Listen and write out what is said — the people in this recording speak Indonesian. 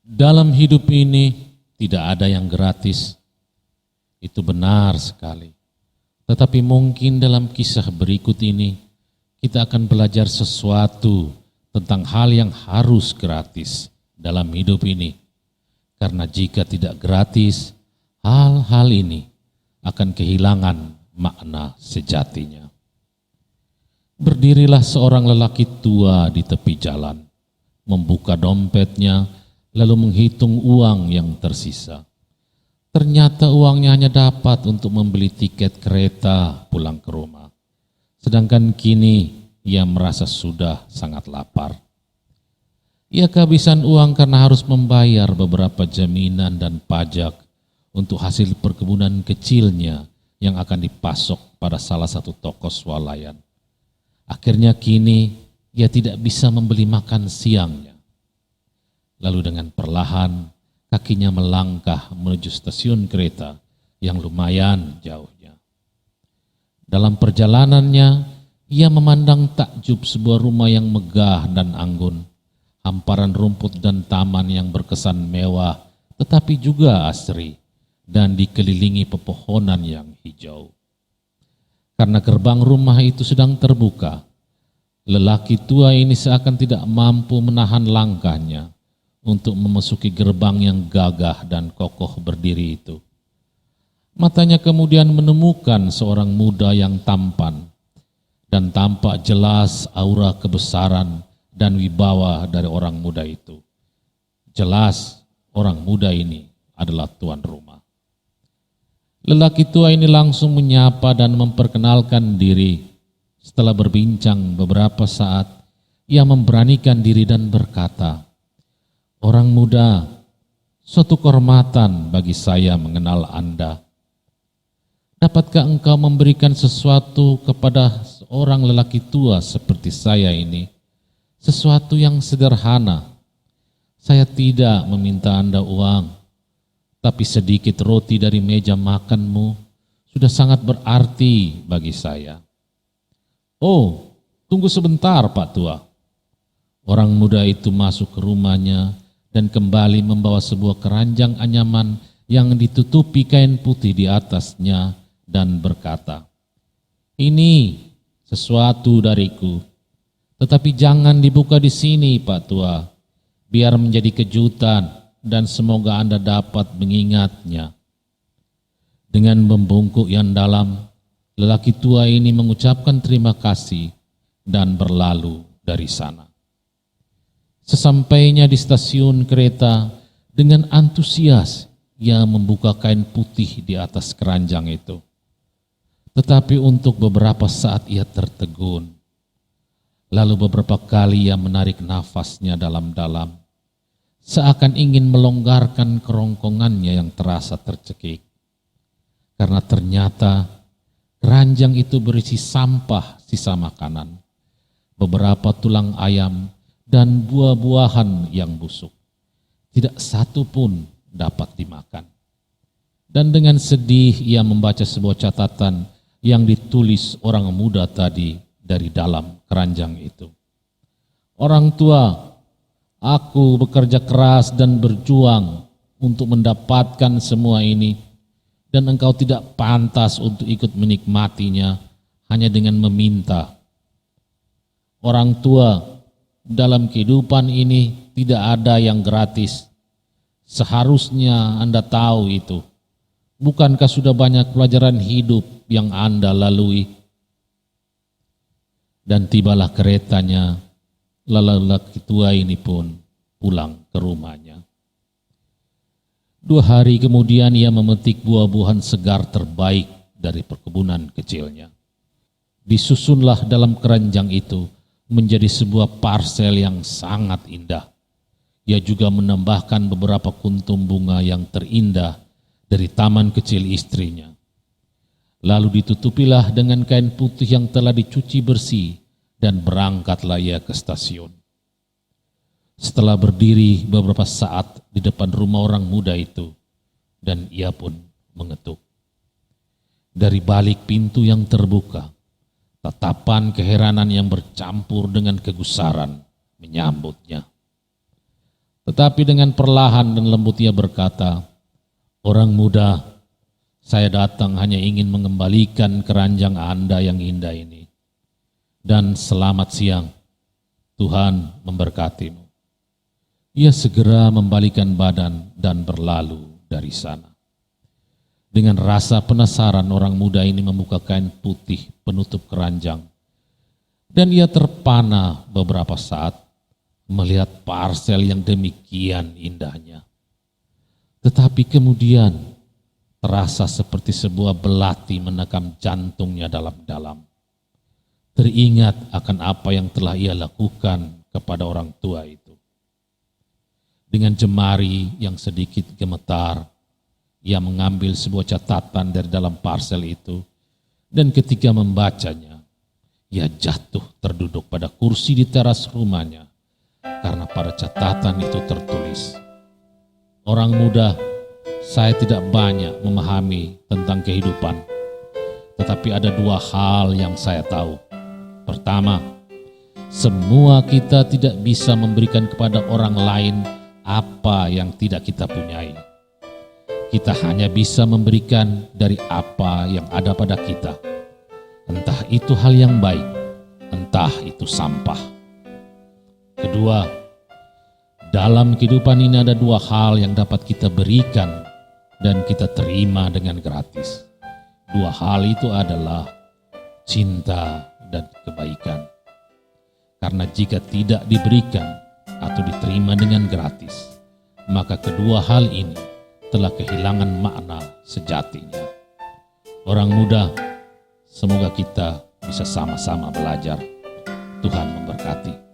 Dalam hidup ini tidak ada yang gratis, itu benar sekali. Tetapi mungkin dalam kisah berikut ini kita akan belajar sesuatu tentang hal yang harus gratis dalam hidup ini. Karena jika tidak gratis, hal-hal ini akan kehilangan makna sejatinya. Berdirilah seorang lelaki tua di tepi jalan, membuka dompetnya, lalu menghitung uang yang tersisa. Ternyata uangnya hanya dapat untuk membeli tiket kereta pulang ke rumah. Sedangkan kini ia merasa sudah sangat lapar. Ia kehabisan uang karena harus membayar beberapa jaminan dan pajak untuk hasil perkebunan kecilnya yang akan dipasok pada salah satu toko swalayan. Akhirnya kini ia tidak bisa membeli makan siangnya. Lalu dengan perlahan kakinya melangkah menuju stasiun kereta yang lumayan jauhnya. Dalam perjalanannya ia memandang takjub sebuah rumah yang megah dan anggun, hamparan rumput dan taman yang berkesan mewah tetapi juga asri dan dikelilingi pepohonan yang hijau. Karena gerbang rumah itu sedang terbuka, lelaki tua ini seakan tidak mampu menahan langkahnya untuk memasuki gerbang yang gagah dan kokoh berdiri itu. Matanya kemudian menemukan seorang muda yang tampan dan tampak jelas aura kebesaran dan wibawa dari orang muda itu. Jelas orang muda ini adalah tuan rumah. Lelaki tua ini langsung menyapa dan memperkenalkan diri. Setelah berbincang beberapa saat, ia memberanikan diri dan berkata, "Orang muda, suatu kehormatan bagi saya mengenal Anda. Dapatkah engkau memberikan sesuatu kepada seorang lelaki tua seperti saya ini? Sesuatu yang sederhana. Saya tidak meminta Anda uang, tapi sedikit roti dari meja makanmu sudah sangat berarti bagi saya." "Oh, tunggu sebentar Pak Tua." Orang muda itu masuk ke rumahnya dan kembali membawa sebuah keranjang anyaman yang ditutupi kain putih di atasnya dan berkata, "Ini sesuatu dariku, tetapi jangan dibuka di sini Pak Tua, biar menjadi kejutan dan semoga Anda dapat mengingatnya." Dengan membungkuk yang dalam, lelaki tua ini mengucapkan terima kasih dan berlalu dari sana. Sesampainya di stasiun kereta, dengan antusias ia membuka kain putih di atas keranjang itu. Tetapi untuk beberapa saat ia tertegun. Lalu beberapa kali ia menarik nafasnya dalam-dalam, seakan ingin melonggarkan kerongkongannya yang terasa tercekik. Karena ternyata keranjang itu berisi sampah sisa makanan, beberapa tulang ayam, dan buah-buahan yang busuk. Tidak satu pun dapat dimakan. Dan dengan sedih ia membaca sebuah catatan yang ditulis orang muda tadi dari dalam keranjang itu. "Orang tua, aku bekerja keras dan berjuang untuk mendapatkan semua ini, dan engkau tidak pantas untuk ikut menikmatinya hanya dengan meminta. Orang tua, dalam kehidupan ini tidak ada yang gratis. Seharusnya Anda tahu itu. Bukankah sudah banyak pelajaran hidup yang Anda lalui?" Dan tibalah keretanya, lalu lelaki tua ini pun pulang ke rumahnya. 2 hari kemudian ia memetik buah-buahan segar terbaik dari perkebunan kecilnya. Disusunlah dalam keranjang itu menjadi sebuah parsel yang sangat indah. Ia juga menambahkan beberapa kuntum bunga yang terindah dari taman kecil istrinya. Lalu ditutupilah dengan kain putih yang telah dicuci bersih dan berangkatlah ia ke stasiun. Setelah berdiri beberapa saat di depan rumah orang muda itu, dan ia pun mengetuk. Dari balik pintu yang terbuka, tatapan keheranan yang bercampur dengan kegusaran menyambutnya. Tetapi dengan perlahan dan lembut ia berkata, "Orang muda, saya datang hanya ingin mengembalikan keranjang Anda yang indah ini. Dan selamat siang, Tuhan memberkatimu." Ia segera membalikan badan dan berlalu dari sana. Dengan rasa penasaran orang muda ini membuka kain putih penutup keranjang. Dan ia terpana beberapa saat melihat parsel yang demikian indahnya. Tetapi kemudian terasa seperti sebuah belati menekam jantungnya dalam-dalam. Teringat akan apa yang telah ia lakukan kepada orang tua itu. Dengan jemari yang sedikit gemetar, ia mengambil sebuah catatan dari dalam parsel itu, dan ketika membacanya, ia jatuh terduduk pada kursi di teras rumahnya, karena pada catatan itu tertulis, "Orang muda, saya tidak banyak memahami tentang kehidupan, tetapi ada 2 hal yang saya tahu. Pertama, semua kita tidak bisa memberikan kepada orang lain apa yang tidak kita punyai. Kita hanya bisa memberikan dari apa yang ada pada kita. Entah itu hal yang baik, entah itu sampah. Kedua, dalam kehidupan ini ada 2 hal yang dapat kita berikan dan kita terima dengan gratis. 2 hal itu adalah cinta dan kebaikan. Karena jika tidak diberikan atau diterima dengan gratis, maka kedua hal ini telah kehilangan makna sejatinya. Orang muda, semoga kita bisa sama-sama belajar. Tuhan memberkati.